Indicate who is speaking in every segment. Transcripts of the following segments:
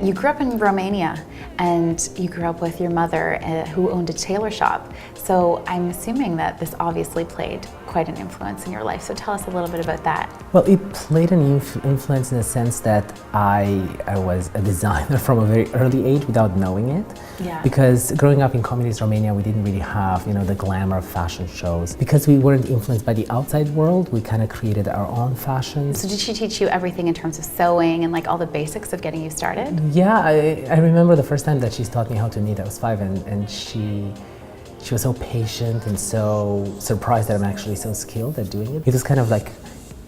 Speaker 1: you grew up in Romania and you grew up with your mother who owned a tailor shop. So I'm assuming that this obviously played quite an influence in your life. So tell us a little bit about that.
Speaker 2: Well, it played an influence in the sense that I was a designer from a very early age without knowing it.
Speaker 1: Yeah.
Speaker 2: Because growing up in communist Romania, we didn't really have, the glamour of fashion shows. Because we weren't influenced by the outside world, we kind of created our own fashion.
Speaker 1: So did she teach you everything in terms of sewing and like all the basics of getting you started?
Speaker 2: Yeah, I remember the first time that she taught me how to knit. I was 5, and she was so patient and so surprised that I'm actually so skilled at doing it. It was kind of like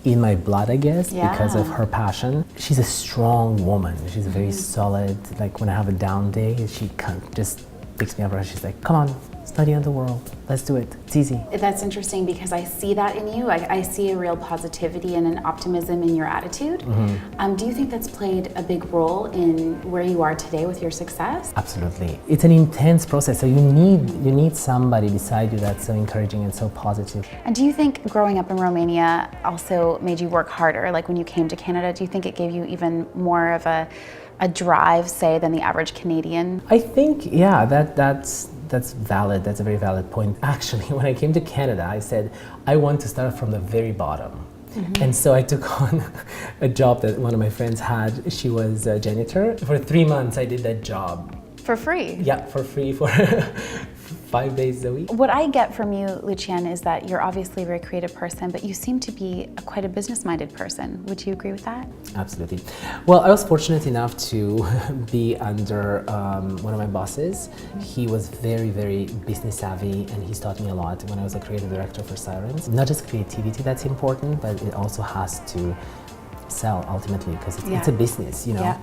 Speaker 2: in my blood, I guess, because of her passion. She's a strong woman. She's very solid. Like when I have a down day, she kind of just picks me up and she's like, come on, study on the world. Let's do it. It's easy.
Speaker 1: That's interesting because I see that in you. I see a real positivity and an optimism in your attitude. Do you think that's played a big role in where you are today with your success?
Speaker 2: Absolutely. It's an intense process, so you need somebody beside you that's so encouraging and so positive.
Speaker 1: And do you think growing up in Romania also made you work harder? Like when you came to Canada, do you think it gave you even more of a drive, say, than the average Canadian?
Speaker 2: I think, yeah, that's valid. That's a very valid point. Actually, when I came to Canada, I said, I want to start from the very bottom. And so I took on a job that one of my friends had. She was a janitor. For 3 months, I did that job.
Speaker 1: For free?
Speaker 2: Yeah, for free for 5 days a week.
Speaker 1: What I get from you, Lucian, is that you're obviously a very creative person, but you seem to be quite a business-minded person. Would you agree with that?
Speaker 2: Absolutely. Well, I was fortunate enough to be under one of my bosses. He was very, very business savvy, and he's taught me a lot when I was a creative director for Sirens. Not just creativity that's important, but it also has to sell ultimately, because it's a business,
Speaker 1: Yeah.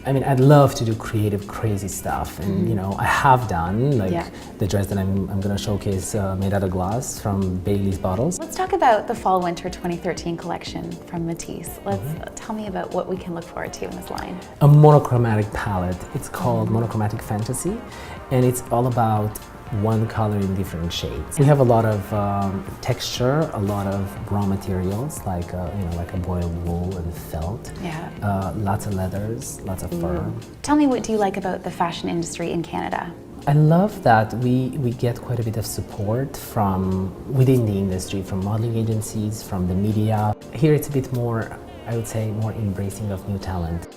Speaker 2: I mean, I'd love to do creative, crazy stuff, and I have done, like the dress that I'm going to showcase made out of glass from Bailey's bottles.
Speaker 1: Let's talk about the Fall/Winter 2013 collection from Matisse. Tell me about what we can look forward to in this line.
Speaker 2: A monochromatic palette. It's called Monochromatic Fantasy, and it's all about one color in different shades. We have a lot of texture, a lot of raw materials like a boiled wool and felt. Lots of leathers, lots of fur.
Speaker 1: Tell me, what do you like about the fashion industry in Canada?
Speaker 2: I love that we get quite a bit of support from within the industry, from modeling agencies, from the media. Here it's a bit more, I would say, more embracing of new talent.